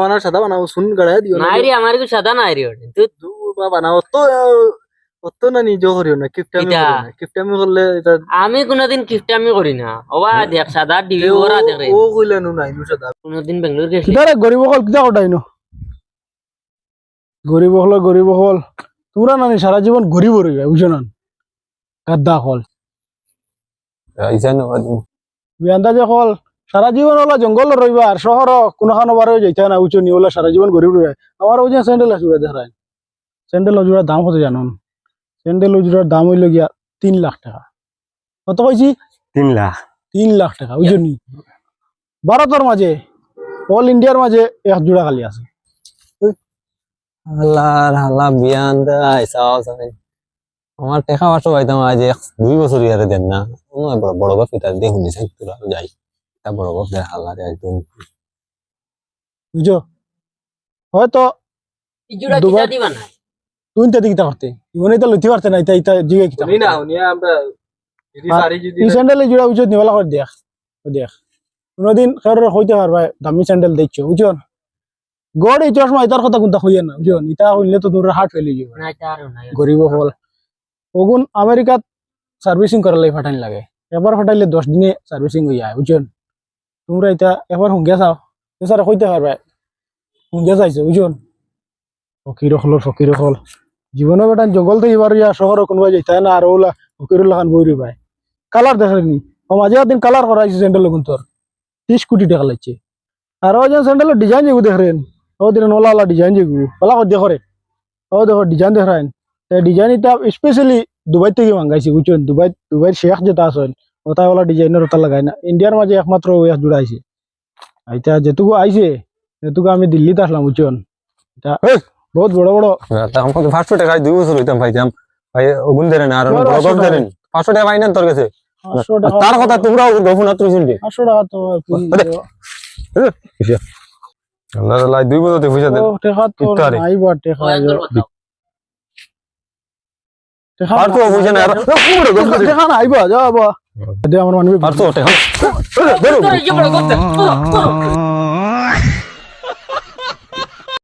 বানাও সাদা বানাও শুন গড়ায় দিও না নাই রে আমার কি সাদা নাই রে তুই দু বানাও তো অত না নিজে করিও না কিপটামি কিতা? করিও না কিপটামি করলে এটা আমি কোনোদিন কিফটামি করি না ওবা দেখ সাদা ডিবি ওরা দেখে ও কইলে নু নাই নু সাদা কোনোদিন বেঙ্গলোর গেছি কিতারে গরিব হল কিতা কটাই নো গরিব হল তোমরা নানি সারা জীবন গরিব রইবে বুঝছো না গাদ্দা হল বিয়ান্দা যে হল সারা জীবন ওলা জঙ্গল রইবা আর শহর কোনখানো বারে যাইতে না উঁচু নি ওলা সারা জীবন গরিব রইবে আমার ওই যে স্যান্ডেল আছে দেখায় স্যান্ডেল ওজোড়ার দাম কত জানো স্যান্ডেল ওজোড়ার দাম হইল গিয়া 3 লাখ টাকা কত কইছি 3 লাখ টাকা বুঝছো নি ভারতের মাঝে অল ইন্ডিয়ার মাঝে এক জোড়া খালি আছে হালা বিয়ান দেয় চাও চাই আমার টেকা বাসো পাইতাম আজ 2 বছর ইয়ারে দেন না বড় বাপ এটা দেখুন তোরা যাই তা বড় বাপ দেয় হাল্লা রে একদম বুঝছো হয়তো ইজুরা দুবার- কিটা দিবা না তুই তো দিকতে পারতে ইবনে তো লইতে পারতে না ইতা ইতা জিগে কিতা নি না উনি আমরা যদি সারি যদি এই স্যান্ডেল জোড়া উচিত নিবালা করে দেখ দেখ কোনদিন খের হইতে পারবা দামি স্যান্ডেল দেখছো বুঝছো গড় এই চশমা ইতার কথা কোনটা হইয়া না বুঝছো ইতা হইলে তো তোর হার্ট ফেলে যাবে না তার না গরিব হল ওগুন আমেরিকাত সার্ভিসিং করার লাগে ফাটাইন লাগে এবার ফাটাইলে 10 দিনে সার্ভিসিং হয়ে যায় বুঝছো তোমরা ইতা এবার হুঙ্গিয়া চাও স্যার হইতে পারবা হুঙ্গিয়া চাইছো বুঝছো ফকির হল জীবনে বেটা জঙ্গল থেকে এবার ইয়া শহর কোনোবা যাইতে না আর ওলা ফকিরুল খান বইরি ভাই কালার দেখেনি ও মাঝে দিন কালার করাইছে স্যান্ডেল গুন তোর 30 কোটি টাকা লাগছে আর ও যে স্যান্ডেলের ডিজাইন যেগু দেখেন ও দিন ওলা ডিজাইন যেগু ওলা দেখরে ও দেখো ডিজাইন দেখেন এই ডিজাইন এটা স্পেশালি দুবাই থেকে মাঙ্গাইছে বুঝছেন দুবাই শেখ যেটা আছে ওটা ওলা ডিজাইনের ওটা লাগাই না ইন্ডিয়ার মাঝে একমাত্র এক জোড়া আইছে এটা যেটুকু আইছে সেটুকু আমি দিল্লিতে আসলাম বুঝছেন এটা বহুত বড় বড় আমাকে 500 টাকায় 2 বছর হইতাম পাইতাম ভাই ওগুন দেন আর বড় বাপ দেন 500 টাকা পাইনা তোর কাছে 500 টাকা তার কথা তোমরাও গফুন আত্র শুনলি 500 টাকা তো আল্লাহ লাই 2 বছর পয়সা দেন ও টাকা তো ইত্তারে। নাই বা টাকা টাকা আর তো পয়সা না আর টাকা নাই বা যাও বা দে আমার মানবি আর তো টাকা তোর ইয়ে বড় করতে